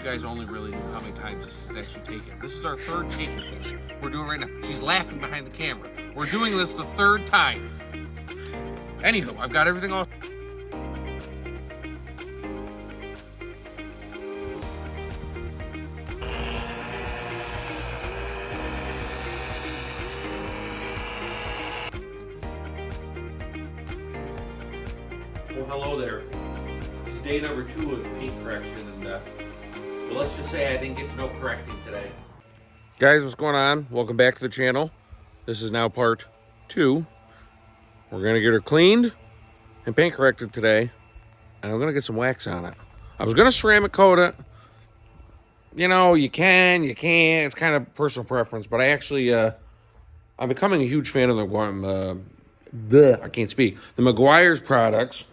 you guys only really knew how many times this is actually taken. This is our third take of this. We're doing it right now. She's laughing behind the camera. We're doing this the third time. Anywho, I've got everything all. Well, hello there. This is day number 2 of paint correction, and well, let's just say I didn't get to no correcting today. Guys, what's going on? Welcome back to the channel. This is now part 2. We're gonna get her cleaned and paint corrected today, and I'm gonna get some wax on it. I was gonna ceramic coat it. You know, you can, you can't. It's kind of personal preference, but I actually, I'm becoming a huge fan of I can't speak. The Meguiar's products.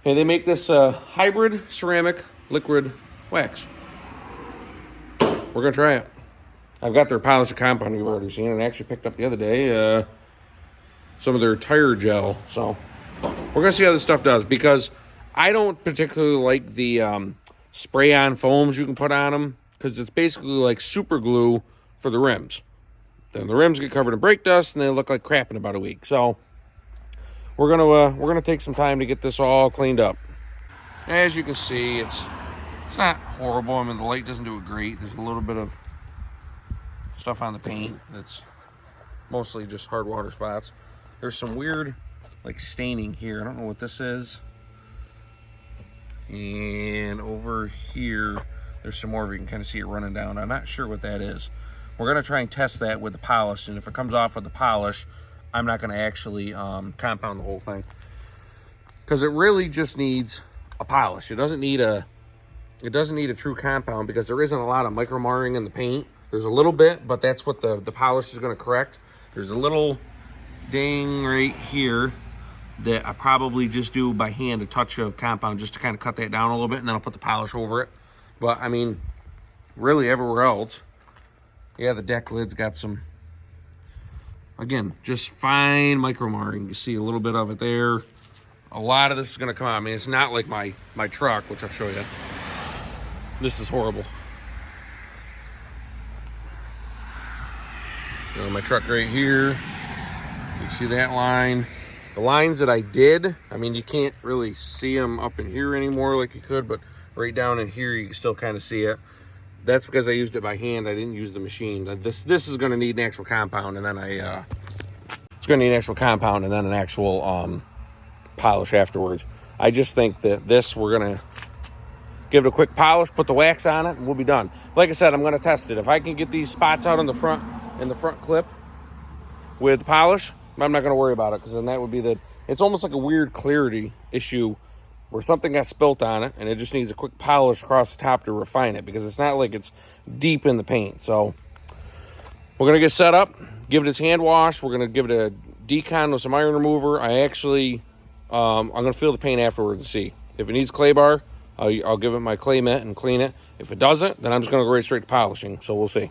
And they make this hybrid ceramic liquid wax. We're gonna try it. I've got their polished compound you've already seen, and I actually picked up the other day some of their tire gel. So we're gonna see how this stuff does, because I don't particularly like the spray-on foams you can put on them, because it's basically like super glue for the rims. Then the rims get covered in brake dust, and they look like crap in about a week. So we're gonna take some time to get this all cleaned up. As you can see, it's not horrible. I mean, the light doesn't do it great. There's a little bit of stuff on the paint that's mostly just hard water spots. There's some weird like staining here. I don't know what this is. And over here, there's some more. You can kind of see it running down. I'm not sure what that is. We're gonna try and test that with the polish, and if it comes off with the polish, I'm not gonna actually compound the whole thing, because it really just needs a polish. It doesn't need a true compound, because there isn't a lot of micro marring in the paint. There's a little bit, but that's what the polish is gonna correct. There's a little ding right here that I probably just do by hand, a touch of compound just to kind of cut that down a little bit, and then I'll put the polish over it. But I mean, really everywhere else, yeah, the deck lid's got some, again, just fine micro marring. You see a little bit of it there. A lot of this is gonna come out. I mean, it's not like my truck, which I'll show you. This is horrible. You know, my truck right here, you can see that line. The lines that I did, I mean, you can't really see them up in here anymore like you could, but right down in here, you can still kind of see it. That's because I used it by hand. I didn't use the machine. This is going to need an actual compound, and then it's going to need an actual compound and then an actual polish afterwards. I just think that this, we're going to give it a quick polish, put the wax on it, and we'll be done. Like I said, I'm going to test it. If I can get these spots out in the front clip with the polish, I'm not going to worry about it, because then that would be it's almost like a weird clarity issue where something got spilt on it, and it just needs a quick polish across the top to refine it, because it's not like it's deep in the paint. So we're going to get set up, give it its hand wash. We're going to give it a decon with some iron remover. I actually, I'm going to feel the paint afterwards to see. If it needs clay bar, I'll give it my clay mitt and clean it. If it doesn't, then I'm just going to go right straight to polishing. So we'll see.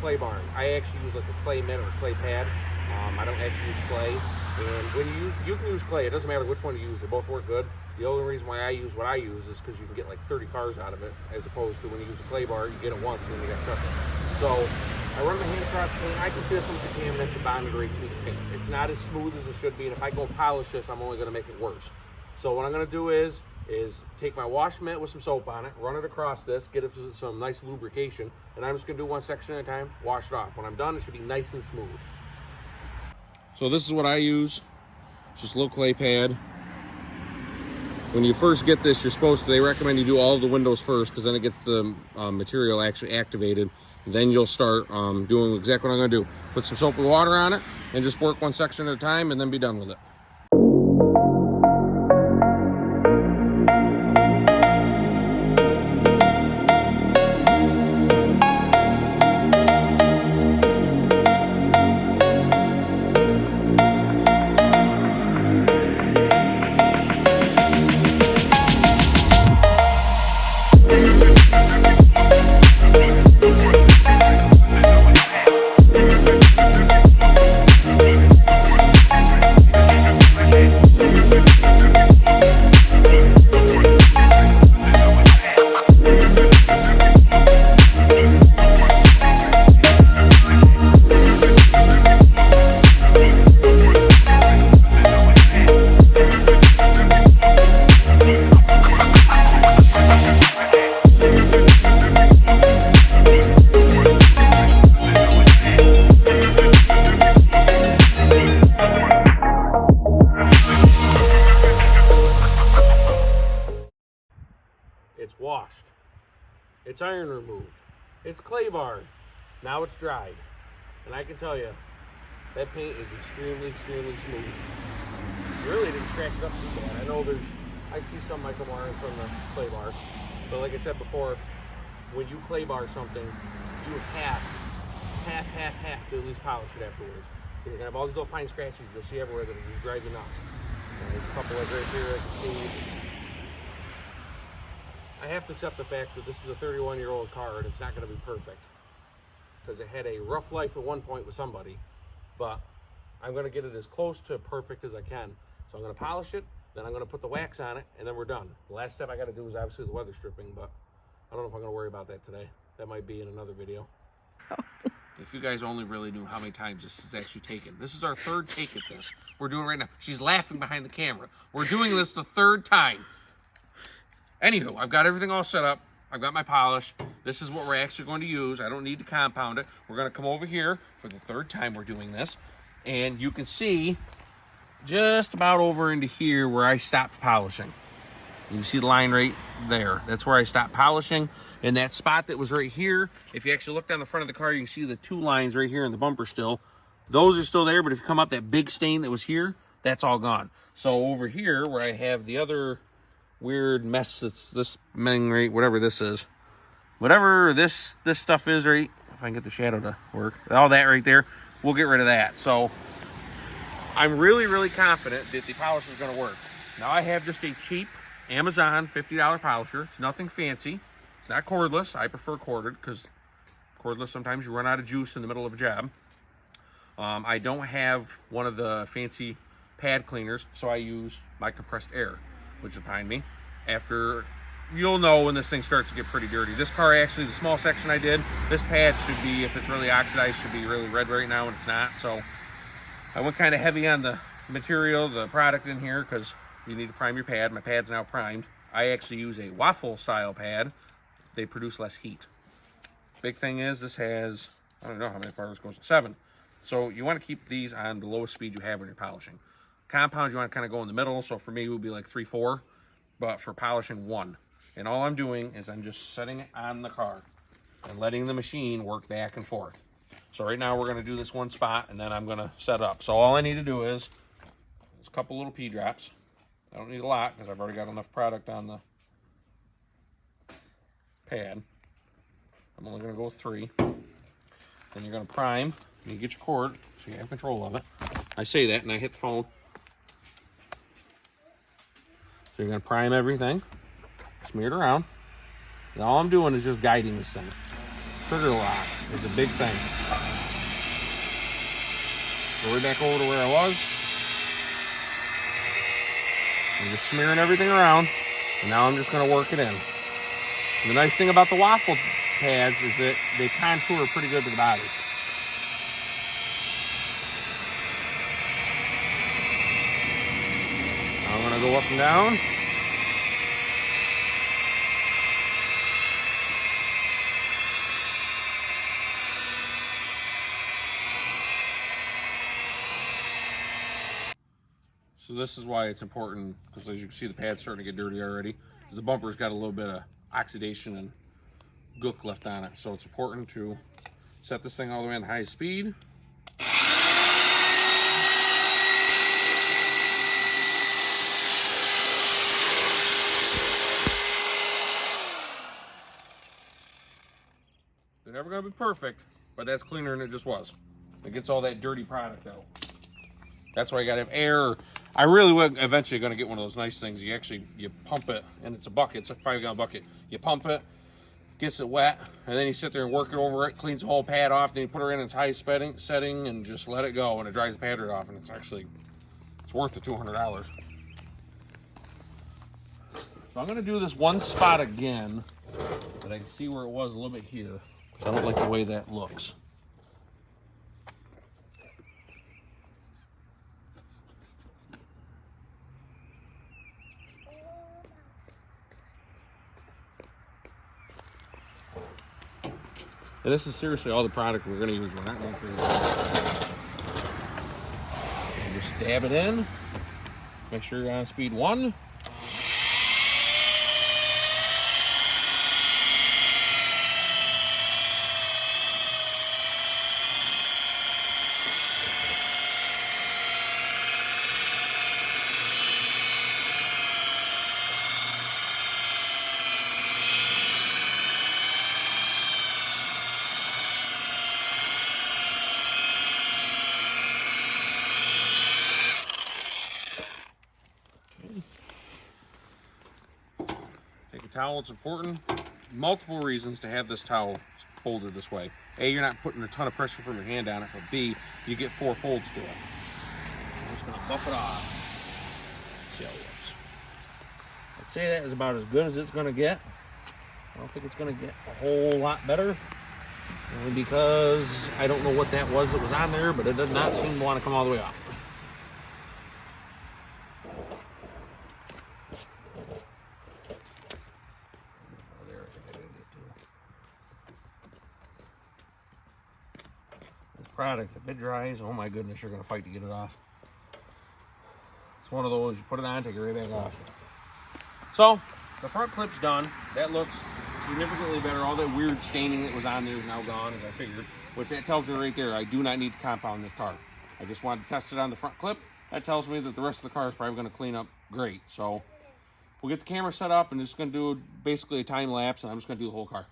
clay barn. I actually use like a clay mitt or a clay pad. I don't actually use clay. And when you can use clay, it doesn't matter which one you use, they both work good. The only reason why I use what I use is because you can get like 30 cars out of it, as opposed to when you use a clay bar, you get it once and then you got to chuck it. So I run my hand across paint. I can feel some contaminants and bonded right to the paint. It's not as smooth as it should be, and if I go polish this, I'm only going to make it worse. So what I'm going to do is take my wash mitt with some soap on it, run it across this, get it some nice lubrication, and I'm just going to do one section at a time, wash it off. When I'm done, it should be nice and smooth. So this is what I use. It's just a little clay pad. When you first get this, they recommend you do all of the windows first, because then it gets the material actually activated. Then you'll start doing exactly what I'm going to do. Put some soap and water on it and just work one section at a time and then be done with it. It's washed, it's iron removed, it's clay barred, now it's dried. And I can tell you, that paint is extremely, extremely smooth. Really didn't scratch it up too bad. I know I see some micromarring from the clay bar, but like I said before, when you clay bar something, you have to at least polish it afterwards. You're gonna have all these little fine scratches you'll see everywhere that'll just drive you nuts. And there's a couple like right here I can see. I have to accept the fact that this is a 31-year-old car and it's not going to be perfect, because it had a rough life at one point with somebody, but I'm going to get it as close to perfect as I can. So I'm going to polish it, then I'm going to put the wax on it, and then we're done. The last step I got to do is obviously the weather stripping, but I don't know if I'm going to worry about that today. That might be in another video. If you guys only really knew how many times this is actually taken. This is our third take at this. We're doing it right now. She's laughing behind the camera. We're doing this the third time. Anywho, I've got everything all set up. I've got my polish. This is what we're actually going to use. I don't need to compound it. We're going to come over here for the third time we're doing this. And you can see just about over into here where I stopped polishing. You can see the line right there. That's where I stopped polishing. And that spot that was right here, if you actually look down the front of the car, you can see the two lines right here in the bumper still. Those are still there, but if you come up, that big stain that was here, that's all gone. So over here where I have the other weird mess, that's this thing right, whatever this is, whatever this stuff is, right, if I can get the shadow to work, all that right there, we'll get rid of that. So I'm really confident that the polisher is going to work. Now I have just a cheap Amazon $50 polisher. It's nothing fancy. It's not cordless. I prefer corded because cordless sometimes you run out of juice in the middle of a job. I don't have one of the fancy pad cleaners, so I use my compressed air, which is behind me. After, you'll know when this thing starts to get pretty dirty. This car actually, the small section I did, this pad should be, if it's really oxidized, should be really red right now, and it's not. So I went kind of heavy on the material, the product in here, because you need to prime your pad. My pad's now primed. I actually use a waffle style pad. They produce less heat. Big thing is this has, I don't know how many bars goes, 7. So you want to keep these on the lowest speed you have when you're polishing. Compounds, you want to kind of go in the middle. So for me, it would be like 3, 4. But for polishing, 1. And all I'm doing is I'm just setting it on the car and letting the machine work back and forth. So right now we're going to do this one spot and then I'm going to set up. So all I need to do is a couple little pea drops. I don't need a lot because I've already got enough product on the pad. I'm only going to go with 3. Then you're going to prime. You get your cord so you have control of it. I say that and I hit the phone. So you're going to prime everything, smear it around. And all I'm doing is just guiding this thing. trigger lock is a big thing. Go right back over to where I was. I'm just smearing everything around, and now I'm just going to work it in. And the nice thing about the waffle pads is that they contour pretty good to the body. Now I'm going to go up and down. So this is why it's important, because as you can see, the pad's starting to get dirty already. The bumper's got a little bit of oxidation and gook left on it. So it's important to set this thing all the way on the highest speed. They're never going to be perfect, but that's cleaner than it just was. It gets all that dirty product out. That's why you got to have air. I really would eventually going to get one of those nice things. You pump it, and it's a bucket. It's a 5-gallon bucket. You pump it, gets it wet, and then you sit there and work it over it, cleans the whole pad off, then you put it in its highest setting, and just let it go, and it dries the pad right off, and it's worth the $200. So I'm going to do this one spot again, that I can see where it was a little bit here, because I don't like the way that looks. And this is seriously all the product we're going to use. We're not going to just dab it in. Make sure you're on speed 1. Take a towel, it's important. Multiple reasons to have this towel folded this way. A, you're not putting a ton of pressure from your hand on it, but B, you get 4 folds to it. I'm just gonna buff it off. See how it looks. I'd say that is about as good as it's gonna get. I don't think it's gonna get a whole lot better. Only because I don't know what that was on there, but it does not seem to want to come all the way off. Product, if it dries, oh my goodness, you're gonna fight to get it off. It's one of those, you put it on, take it right back off. So the front clip's done. That looks significantly better. All that weird staining that was on there is now gone, as I figured, which that tells me right there I do not need to compound this car. I just wanted to test it on the front clip. That tells me that the rest of the car is probably going to clean up great. So we'll get the camera set up and just going to do basically a time lapse, and I'm just going to do the whole car.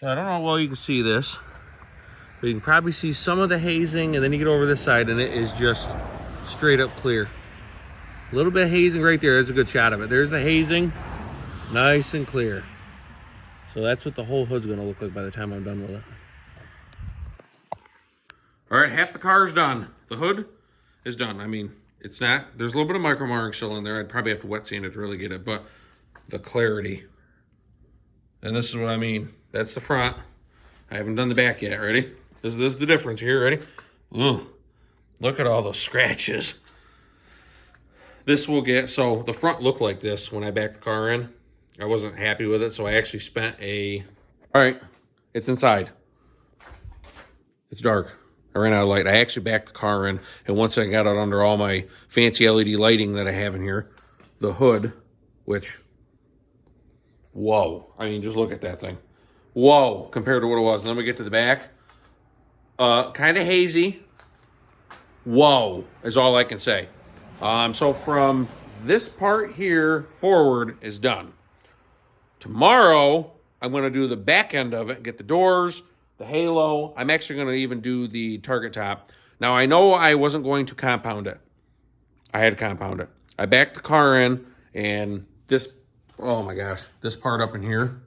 So I don't know how well you can see this, but you can probably see some of the hazing, and then you get over this side and it is just straight up clear. A little bit of hazing right there. There's a good shot of it. There's the hazing, nice and clear. So that's what the whole hood's gonna look like by the time I'm done with it. All right, half the car is done. The hood is done. I mean, it's not, there's a little bit of micro marring still in there. I'd probably have to wet sand it to really get it, but the clarity. And this is what I mean. That's the front. I haven't done the back yet. Ready? This is the difference here. Ready? Ooh, look at all those scratches. This will get, so the front looked like this when I backed the car in. I wasn't happy with it, so I actually spent all right, it's inside. It's dark. I ran out of light. I actually backed the car in, and once I got it under all my fancy LED lighting that I have in here, the hood, which, whoa. I mean, just look at that thing. Whoa, compared to what it was. And then we get to the back. Kind of hazy. Whoa, is all I can say. So from this part here forward is done. Tomorrow, I'm going to do the back end of it, get the doors, the halo. I'm actually going to even do the target top. Now, I know I wasn't going to compound it. I had to compound it. I backed the car in, and this, oh my gosh, this part up in here,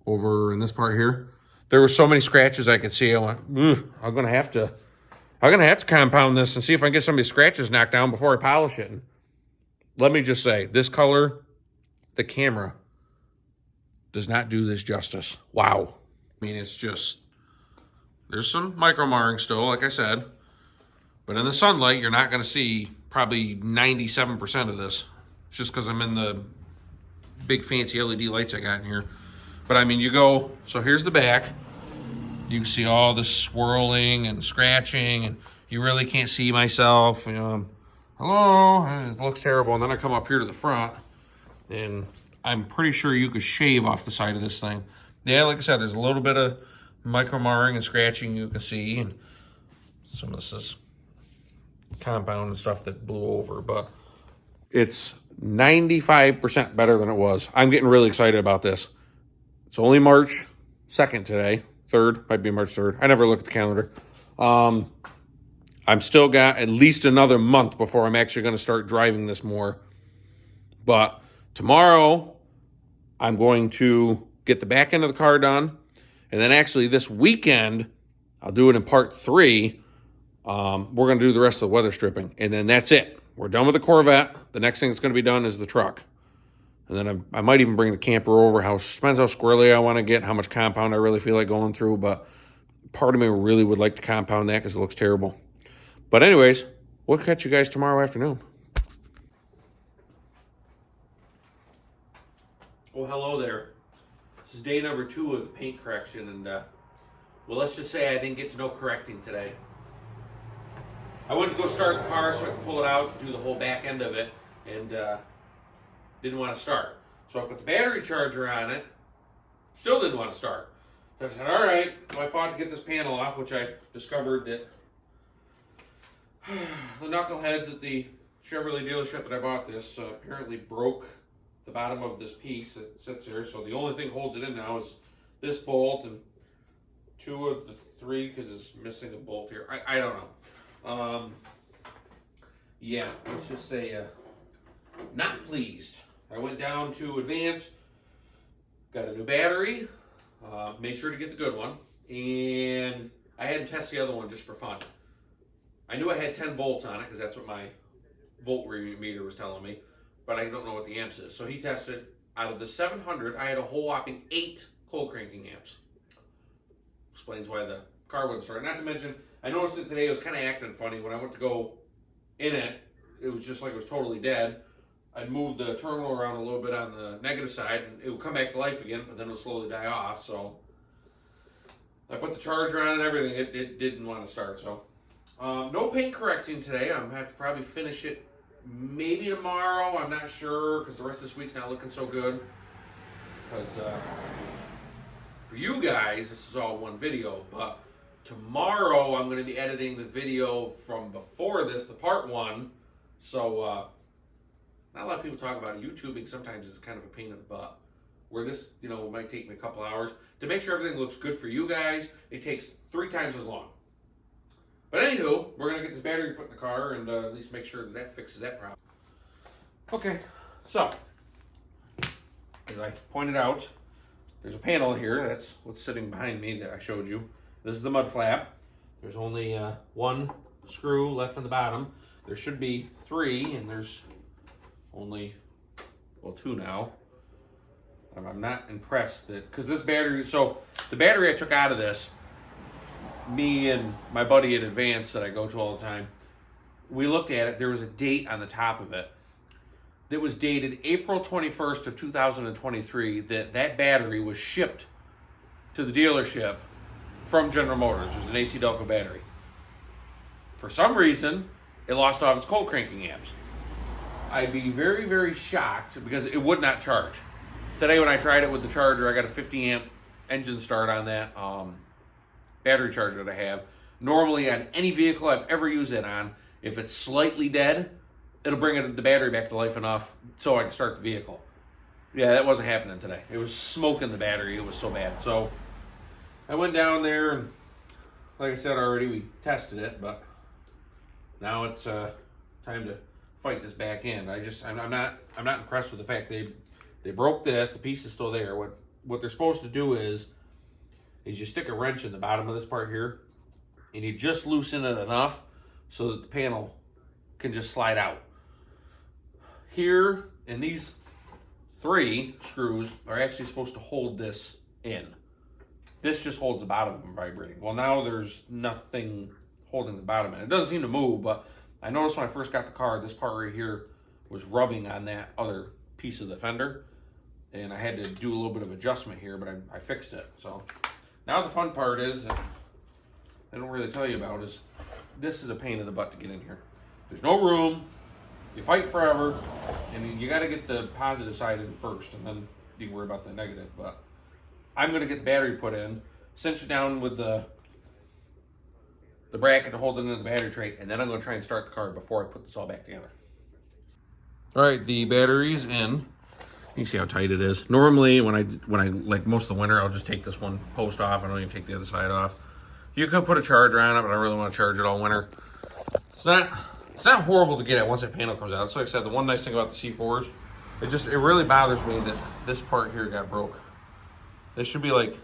over in this part here, there were so many scratches I could see. I went, I'm going to have to compound this and see if I can get some of these scratches knocked down before I polish it. And let me just say, this color, the camera does not do this justice. Wow. I mean, it's just, there's some micro marring still, like I said. But in the sunlight, you're not going to see probably 97% of this. It's just because I'm in the big fancy LED lights I got in here. But I mean, you go, so here's the back. You can see all the swirling and scratching, and you really can't see myself. Hello, it looks terrible. And then I come up here to the front, and I'm pretty sure you could shave off the side of this thing. Yeah, like I said, there's a little bit of micro marring and scratching you can see, and some of this is compound and stuff that blew over, but it's 95% better than it was. I'm getting really excited about this. It's only March 2nd today. 3rd, might be March 3rd. I never look at the calendar. I'm still got at least another month before I'm actually going to start driving this more. But tomorrow, I'm going to get the back end of the car done. And then actually this weekend, I'll do it in part 3. We're going to do the rest of the weather stripping. And then that's it. We're done with the Corvette. The next thing that's going to be done is the truck. And then I might even bring the camper over. Depends how squirrely I want to get, how much compound I really feel like going through. But part of me really would like to compound that because it looks terrible. But anyways, we'll catch you guys tomorrow afternoon. Well, hello there. This is day number 2 of the paint correction, and well, let's just say I didn't get to no correcting today. I went to go start the car so I could pull it out, do the whole back end of it, and didn't want to start. So I put the battery charger on it, still didn't want to start. So I said, all right, so I fought to get this panel off, which I discovered that the knuckleheads at the Chevrolet dealership that I bought this apparently broke the bottom of this piece that sits there. So the only thing holds it in now is this bolt and 2 of the 3 because it's missing a bolt here. I don't know. Yeah, let's just say not pleased. I went down to Advance, got a new battery, made sure to get the good one, and I had to test the other one just for fun. I knew I had 10 volts on it because that's what my volt meter was telling me, but I don't know what the amps is. So he tested. Out of the 700, I had a whole whopping 8 cold cranking amps. Explains why the car wouldn't start. Not to mention, I noticed that today it was kind of acting funny. When I went to go in it, it was just like it was totally dead. I'd move the terminal around a little bit on the negative side, and it would come back to life again, but then it would slowly die off. So I put the charger on and everything. It didn't want to start. So no paint correcting today. I'm going to have to probably finish it maybe tomorrow. I'm not sure because the rest of this week's not looking so good. Because for you guys, this is all one video, but tomorrow I'm going to be editing the video from before this, the part 1. So not a lot of people talk about it. YouTubing sometimes is kind of a pain in the butt. Where this, might take me a couple hours. To make sure everything looks good for you guys, it takes 3 times as long. But anywho, we're going to get this battery put in the car and at least make sure that fixes that problem. Okay, so, as I pointed out, there's a panel here. That's what's sitting behind me that I showed you. This is the mud flap. There's only 1 screw left on the bottom. There should be 3, and there's only, 2 now. I'm not impressed that, because this battery, so the battery I took out of this, me and my buddy at Advance that I go to all the time, we looked at it. There was a date on the top of it that was dated April 21st of 2023 that battery was shipped to the dealership from General Motors. It was an AC Delco battery. For some reason, it lost off its cold cranking amps. I'd be very, very shocked because it would not charge. Today when I tried it with the charger, I got a 50 amp engine start on that battery charger that I have. Normally on any vehicle I've ever used it on, if it's slightly dead, it'll bring the battery back to life enough so I can start the vehicle. Yeah, that wasn't happening today. It was smoking the battery. It was so bad. So I went down there and, like I said already, we tested it, but now it's time to fight this back end. I'm not impressed with the fact they broke this. The piece is still there. What they're supposed to do is you stick a wrench in the bottom of this part here, and you just loosen it enough so that the panel can just slide out. Here, and these 3 screws are actually supposed to hold this in. This just holds the bottom from vibrating. Well, now there's nothing holding the bottom in. It doesn't seem to move, but I noticed when I first got the car, this part right here was rubbing on that other piece of the fender, and I had to do a little bit of adjustment here, but I fixed it. So now the fun part is, that I don't really tell you about, is this is a pain in the butt to get in here. There's no room. You fight forever, and you got to get the positive side in first, and then you can worry about the negative. But I'm going to get the battery put in, cinch it down with the bracket to hold it into the battery tray, and then I'm going to try and start the car before I put this all back together. All right, the battery's in. You can see how tight it is. Normally, when I like most of the winter, I'll just take this one post off. I don't even take the other side off. You could put a charger on it, but I really want to charge it all winter. It's not horrible to get at once that panel comes out. So like I said, the one nice thing about the C4s, it really bothers me that this part here got broke. This should be like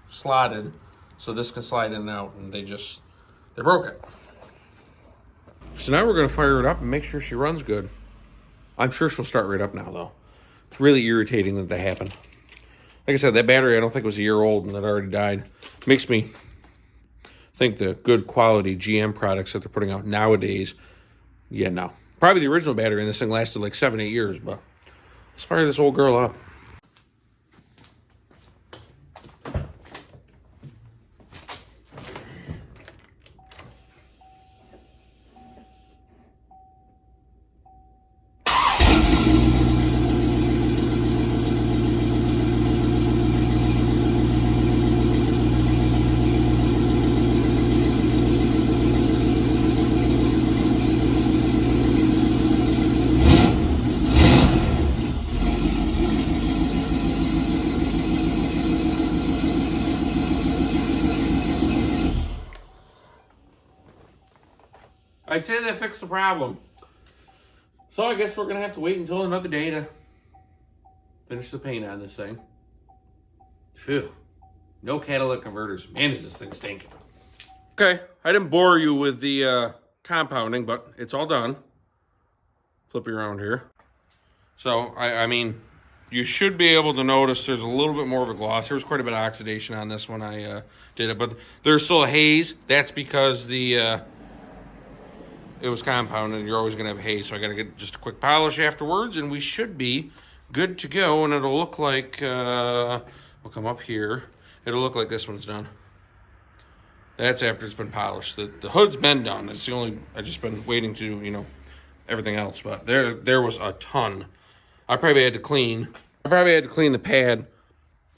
slotted so this can slide in and out, and they broke it. So now we're gonna fire it up and make sure she runs good. I'm sure she'll start right up now though. It's really irritating that happened. Like I said, that battery I don't think was a year old and it already died. Makes me think the good quality GM products that they're putting out nowadays, yeah, no. Probably the original battery in this thing lasted like 7-8 years, but let's fire this old girl up. I'd say that fixed the problem. So I guess we're going to have to wait until another day to finish the paint on this thing. Phew. No catalytic converters. Man, does this thing stink. Okay, I didn't bore you with the compounding, but it's all done. Flip you around here. So, I mean, you should be able to notice there's a little bit more of a gloss. There was quite a bit of oxidation on this when I did it, but there's still a haze. That's because it was compounded, and you're always going to have haze, so I got to get just a quick polish afterwards, and we should be good to go, and it'll look like, we'll come up here, it'll look like this one's done. That's after it's been polished. The hood's been done. It's the only, I've just been waiting to do, everything else, but there was a ton. I probably had to clean the pad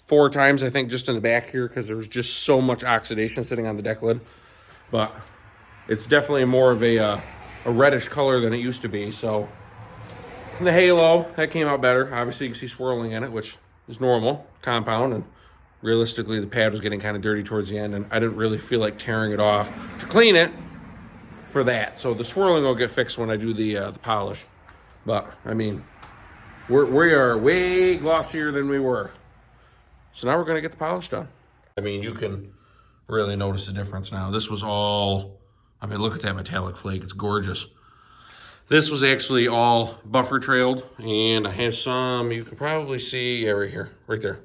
4 times, I think, just in the back here, because there was just so much oxidation sitting on the deck lid, but it's definitely more of a reddish color than it used to be. So the halo, that came out better. Obviously, you can see swirling in it, which is normal, compound. And realistically, the pad was getting kind of dirty towards the end, and I didn't really feel like tearing it off to clean it for that. So the swirling will get fixed when I do the polish. But, I mean, we are way glossier than we were. So now we're going to get the polish done. I mean, you can really notice the difference now. This was all... I mean, look at that metallic flake. It's gorgeous. This was actually all buffer trailed, and I have some, you can probably see, yeah, right here, right there.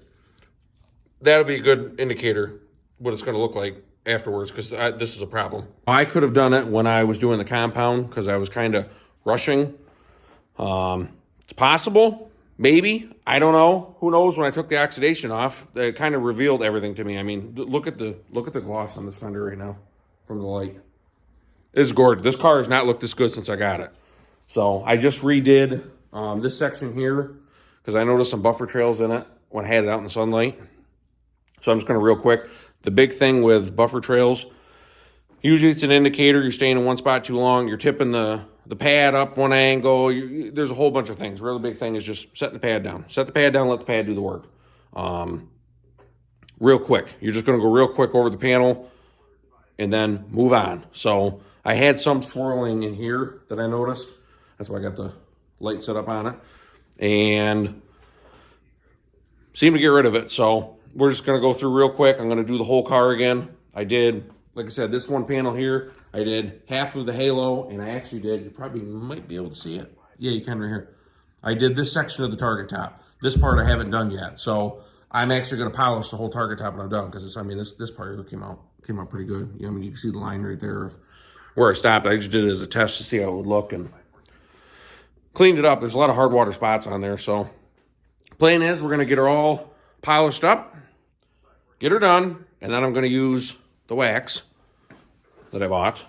That'll be a good indicator what it's going to look like afterwards, because this is a problem. I could have done it when I was doing the compound, because I was kind of rushing. It's possible, maybe, I don't know. Who knows? When I took the oxidation off, it kind of revealed everything to me. I mean, look at the gloss on this fender right now from the light. It's gorgeous. This car has not looked this good since I got it. So I just redid this section here because I noticed some buffer trails in it when I had it out in the sunlight. So I'm just going to real quick. The big thing with buffer trails, usually it's an indicator you're staying in one spot too long. You're tipping the pad up one angle. There's a whole bunch of things. Really big thing is just set the pad down. Set the pad down, let the pad do the work. Real quick. You're just going to go real quick over the panel and then move on. So I had some swirling in here that I noticed. That's why I got the light set up on it. And seemed to get rid of it. So we're just going to go through real quick. I'm going to do the whole car again. I did, like I said, this one panel here. I did half of the halo, and I actually did, you probably might be able to see it. Yeah, you can right here. I did this section of the target top. This part I haven't done yet. So I'm actually going to polish the whole target top when I'm done because this part here came out pretty good. You can see the line right there of where I stopped. I just did it as a test to see how it would look and cleaned it up. There's a lot of hard water spots on there. So plan is we're going to get her all polished up, get her done, and then I'm going to use the wax that I bought.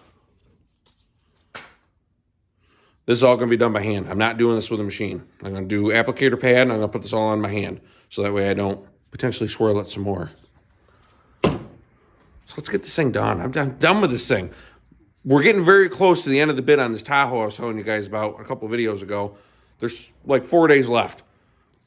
This is all going to be done by hand. I'm not doing this with a machine. I'm going to do applicator pad, and I'm going to put this all on my hand so that way I don't potentially swirl it some more. So let's get this thing done. I'm done with this thing. We're getting very close to the end of the bid on this Tahoe I was telling you guys about a couple videos ago. There's like 4 days left.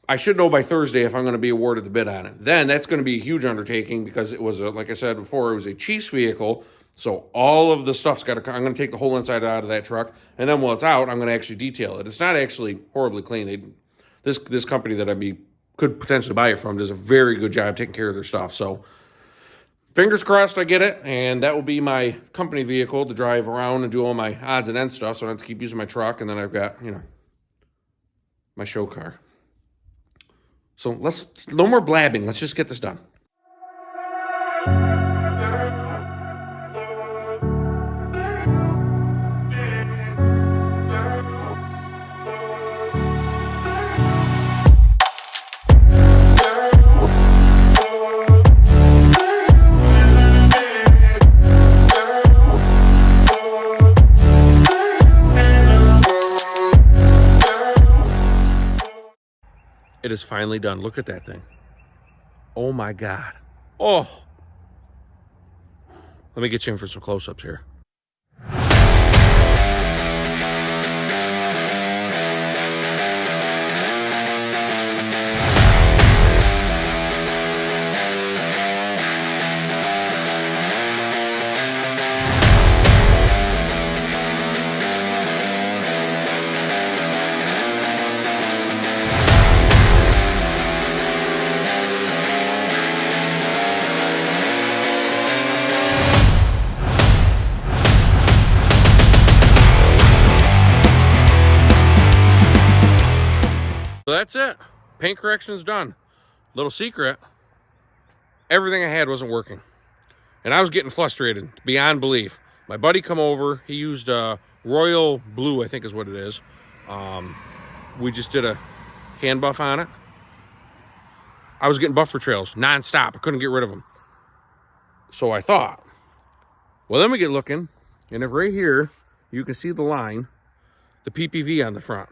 I should know by Thursday if I'm going to be awarded the bid on it. Then that's going to be a huge undertaking because it was, like I said before, it was a Chiefs vehicle. So all of the stuff's got to, I'm going to take the whole inside out of that truck. And then while it's out, I'm going to actually detail it. It's not actually horribly clean. This company that could potentially buy it from does a very good job taking care of their stuff. So fingers crossed I get it. And that will be my company vehicle to drive around and do all my odds and ends stuff. So I don't have to keep using my truck. And then I've got, my show car. So no more blabbing. Let's just get this done. It is finally done. Look at that thing. Oh my God. Oh. Let me get you in for some close-ups here. So that's it. Paint correction's done. Little secret, everything I had wasn't working. And I was getting frustrated beyond belief. My buddy come over, he used Royal Blue, I think is what it is. We just did a hand buff on it. I was getting buffer trails nonstop. I couldn't get rid of them. So I thought, well, then we get looking, and if right here, you can see the line, the PPV on the front.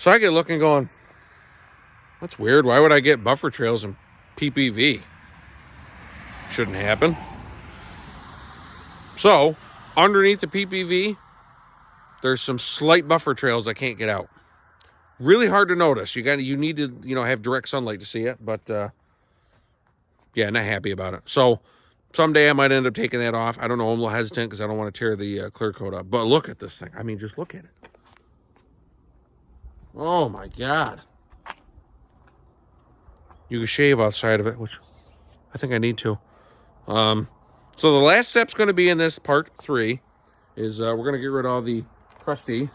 So I get looking going, that's weird. Why would I get buffer trails and PPV? Shouldn't happen. So underneath the PPV, there's some slight buffer trails I can't get out. Really hard to notice. You need to, have direct sunlight to see it, but yeah, not happy about it. So someday I might end up taking that off. I don't know. I'm a little hesitant because I don't want to tear the clear coat up. But look at this thing. I mean, just look at it. Oh my God. You can shave outside of it, which I think I need to. So the last step's going to be in this part 3 is we're going to get rid of all the crusty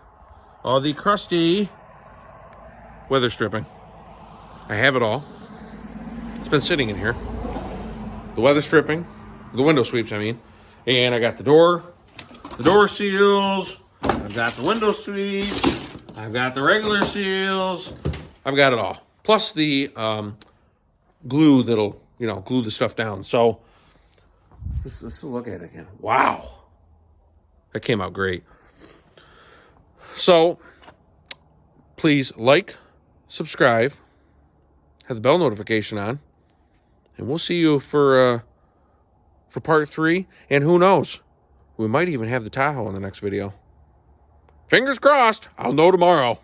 weather stripping. I have it all. It's been sitting in here. The weather stripping, the window sweeps, I mean. And I got the door seals. I've got the window sweeps. I've got the regular seals. I've got it all. Plus the glue that'll, glue the stuff down. So let's look at it again. Wow. That came out great. So, please like, subscribe, have the bell notification on, and we'll see you for part 3. And who knows, we might even have the Tahoe in the next video. Fingers crossed. I'll know tomorrow.